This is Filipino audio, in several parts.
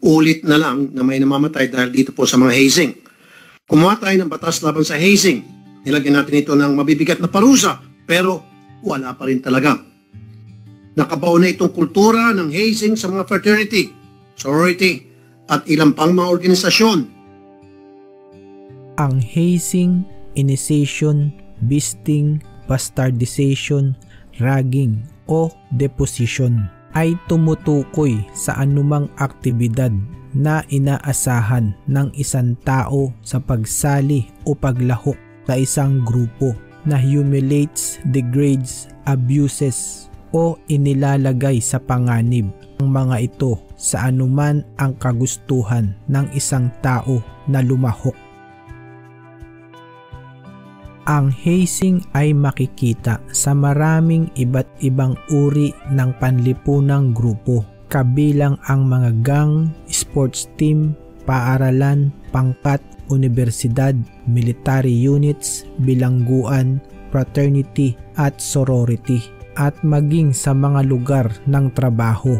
ulit na lang na may namamatay dahil dito po sa mga hazing. Kumuha tayo ng batas laban sa hazing. Nilagyan natin ito ng mabibigat na parusa, pero wala pa rin talaga. Nakabaw na itong kultura ng hazing sa mga fraternity, sorority, at ilang pang mga organisasyon. Ang hazing, initiation, beasting, bastardization, ragging o deposition ay tumutukoy sa anumang aktibidad na inaasahan ng isang tao sa pagsali o paglahok sa isang grupo na humiliates, degrades, abuses o inilalagay sa panganib ang mga ito sa anuman ang kagustuhan ng isang tao na lumahok. Ang hazing ay makikita sa maraming iba't ibang uri ng panlipunang grupo, kabilang ang mga gang, sports team, paaralan, pangkat, universidad, military units, bilangguan, fraternity at sorority, at maging sa mga lugar ng trabaho.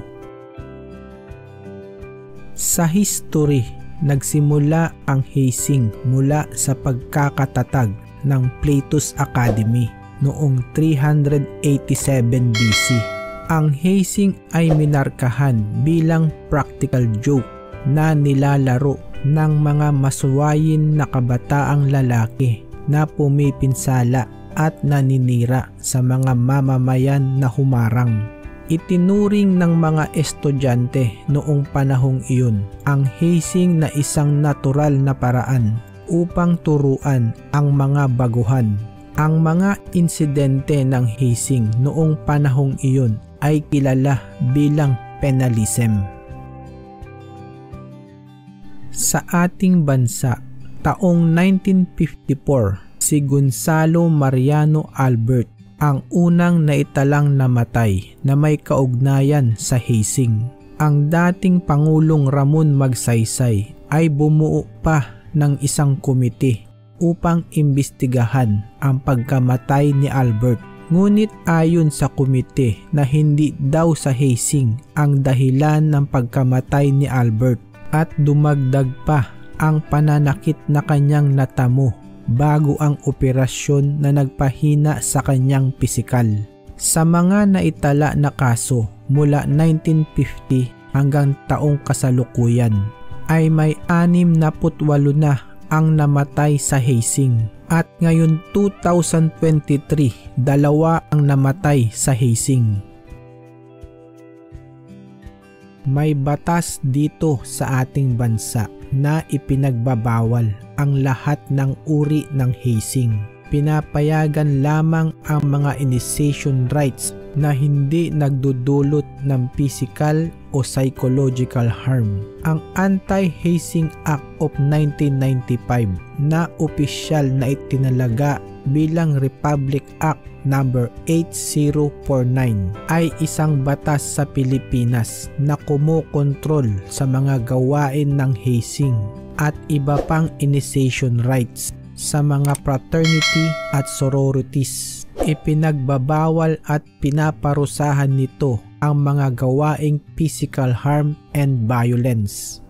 Sa history, nagsimula ang hazing mula sa pagkakatatag ng Plato's Academy noong 387 BC. Ang hazing ay minarkahan bilang practical joke na nilalaro ng mga masuwayin na kabataang lalaki na pumipinsala at naninira sa mga mamamayan na humarang. Itinuring ng mga estudyante noong panahong iyon ang hazing na isang natural na paraan upang turuan ang mga baguhan. Ang mga insidente ng hazing noong panahong iyon ay kilala bilang penalism. Sa ating bansa, taong 1954, si Gonzalo Mariano Albert ang unang naitalang namatay na may kaugnayan sa hazing. Ang dating Pangulong Ramon Magsaysay ay bumuo pa ng isang komite upang imbestigahan ang pagkamatay ni Albert. Ngunit ayon sa komite na hindi daw sa hazing ang dahilan ng pagkamatay ni Albert at dumagdag pa ang pananakit na kanyang natamo bago ang operasyon na nagpahina sa kanyang pisikal. Sa mga naitala na kaso mula 1950 hanggang taong kasalukuyan ay may 68 na ang namatay sa hazing at ngayon 2023, 2 ang namatay sa hazing. May batas dito sa ating bansa na ipinagbabawal ang lahat ng uri ng hazing. Pinapayagan lamang ang mga initiation rites na hindi nagdudulot ng physical o psychological harm. Ang Anti-Hazing Act of 1995 na opisyal na itinalaga bilang Republic Act No. 8049 ay isang batas sa Pilipinas na kumokontrol sa mga gawain ng hazing at iba pang initiation rites sa mga fraternity at sororities. Ipinagbabawal at pinaparusahan nito ang mga gawaing physical harm and violence.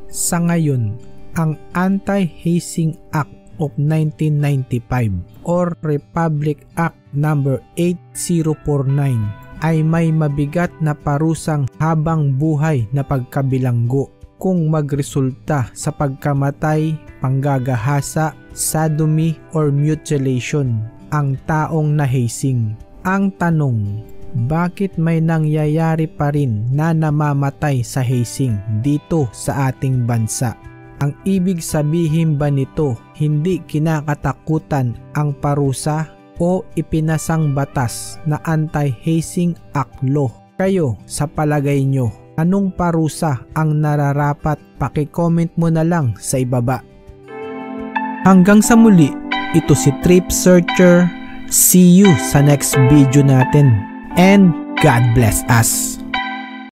Sa ngayon, ang Anti-Hazing Act of 1995 or Republic Act No. 8049 ay may mabigat na parusang habang buhay na pagkabilanggo kung magresulta sa pagkamatay, panggagahasa, sodomy or mutilation ang taong na-hazing. Ang tanong, bakit may nangyayari pa rin na namamatay sa hazing dito sa ating bansa? Ang ibig sabihin ba nito hindi kinakatakutan ang parusa o ipinasang batas na Anti-Hazing Act Law? Kayo, sa palagay nyo, anong parusa ang nararapat? Paki-comment mo na lang sa ibaba. Hanggang sa muli, ito si Trip Searcher. See you sa next video natin. And God bless us.